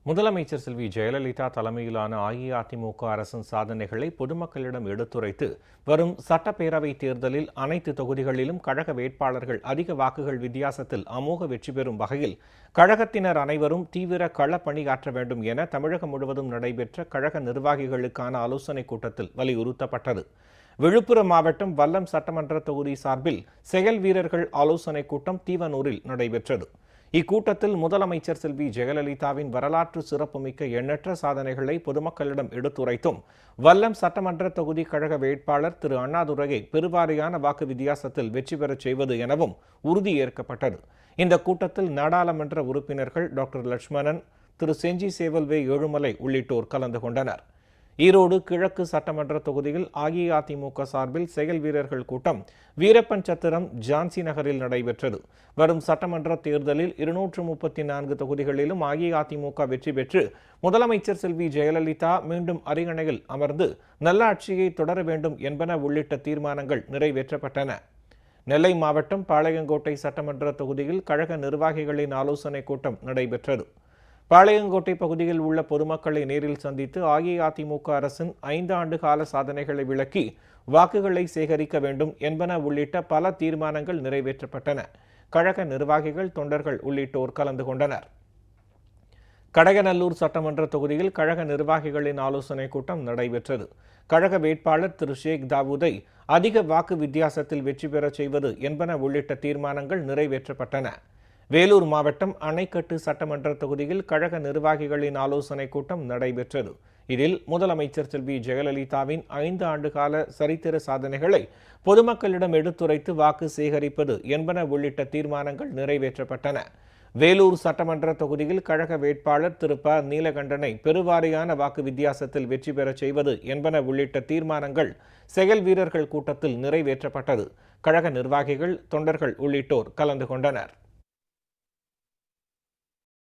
முதலமைச்சர் செல்வி ஜெயலலிதா தலைமையிலான அஇஅதிமுக அரசின் சாதனைகளை பொதுமக்களிடம் எடுத்துரைத்து வரும் சட்டப்பேரவை தேர்தலில் அனைத்து தொகுதிகளிலும் கழக வேட்பாளர்கள் அதிக வாக்குகள் வித்தியாசத்தில் அமோக வெற்றி பெறும் வகையில் கழகத்தினர் அனைவரும் தீவிர களப்பணியாற்ற வேண்டும் என தமிழகம் முழுவதும் நடைபெற்ற கழக நிர்வாகிகளுக்கான ஆலோசனைக் கூட்டத்தில் வலியுறுத்தப்பட்டது. விழுப்புரம் மாவட்டம் வல்லம் சட்டமன்ற தொகுதி சார்பில் செயல் வீரர்கள் ஆலோசனைக் கூட்டம் தீவனூரில் நடைபெற்றது. இக்கூட்டத்தில் முதலமைச்சர் செல்வி ஜெயலலிதாவின் வரலாற்று சிறப்புமிக்க எண்ணற்ற சாதனைகளை பொதுமக்களிடம் எடுத்துரைத்தும் வல்லம் சட்டமன்ற தொகுதி கழக வேட்பாளர் திரு அண்ணாதுரையை பெருவாரியான வாக்கு வித்தியாசத்தில் வெற்றி பெறச் செய்வது எனவும் உறுதியேற்கப்பட்டது. இந்த கூட்டத்தில் நாடாளுமன்ற உறுப்பினர்கள் டாக்டர் லட்சுமணன், திரு செஞ்சி சேவல்வே ஏழுமலை உள்ளிட்டோர் கலந்து கொண்டனர். ஈரோடு கிழக்கு சட்டமன்ற தொகுதியில் அஇஅதிமுக சார்பில் செயல் வீரர்கள் கூட்டம் வீரப்பன் சத்திரம் ஜான்சி நகரில் நடைபெற்றது. வரும் சட்டமன்ற தேர்தலில் 234 தொகுதிகளிலும் அஇஅதிமுக வெற்றி பெற்று முதலமைச்சர் செல்வி ஜெயலலிதா மீண்டும் அரியணையில் அமர்ந்து நல்லாட்சியை தொடர வேண்டும் என்பன உள்ளிட்ட தீர்மானங்கள் நிறைவேற்றப்பட்டன. நெல்லை மாவட்டம் பாளையங்கோட்டை சட்டமன்ற தொகுதியில் கழக நிர்வாகிகளின் ஆலோசனைக் கூட்டம் நடைபெற்றது. பாளையங்கோட்டை பகுதியில் உள்ள பொதுமக்களை நேரில் சந்தித்து அஇஅதிமுக அரசின் 5 ஆண்டு கால சாதனைகளை விளக்கி வாக்குகளை சேகரிக்க வேண்டும் என்பன உள்ளிட்ட பல தீர்மானங்கள் நிறைவேற்றப்பட்டன. கழக நிர்வாகிகள், தொண்டர்கள் உள்ளிட்டோர் கலந்து கொண்டனர். கடகநல்லூர் சட்டமன்ற தொகுதியில் கழக நிர்வாகிகளின் ஆலோசனைக் கூட்டம் நடைபெற்றது. கழக வேட்பாளர் திரு ஷேக் தாவூதை அதிக வாக்கு வித்தியாசத்தில் வெற்றி பெறச் செய்வது என்பன உள்ளிட்ட தீர்மானங்கள் நிறைவேற்றப்பட்டன. வேலூர் மாவட்டம் அணைக்கட்டு சட்டமன்ற தொகுதியில் கழக நிர்வாகிகளின் ஆலோசனைக் கூட்டம் நடைபெற்றது. இதில் முதலமைச்சர் செல்வி ஜெயலலிதாவின் 5 ஆண்டு கால சரித்திர சாதனைகளை பொதுமக்களிடம் எடுத்துரைத்து வாக்கு சேகரிப்பது என்பன உள்ளிட்ட தீர்மானங்கள் நிறைவேற்றப்பட்டன. வேலூர் சட்டமன்ற தொகுதியில் கழக வேட்பாளர் திரு ப. நீலகண்டனை பெருவாரியான வாக்கு வித்தியாசத்தில் வெற்றி பெறச் செய்வது என்பன உள்ளிட்ட தீர்மானங்கள் செயல் வீரர்கள் கூட்டத்தில் நிறைவேற்றப்பட்டது. கழக நிர்வாகிகள், தொண்டர்கள் உள்ளிட்டோர் கலந்து கொண்டனர்.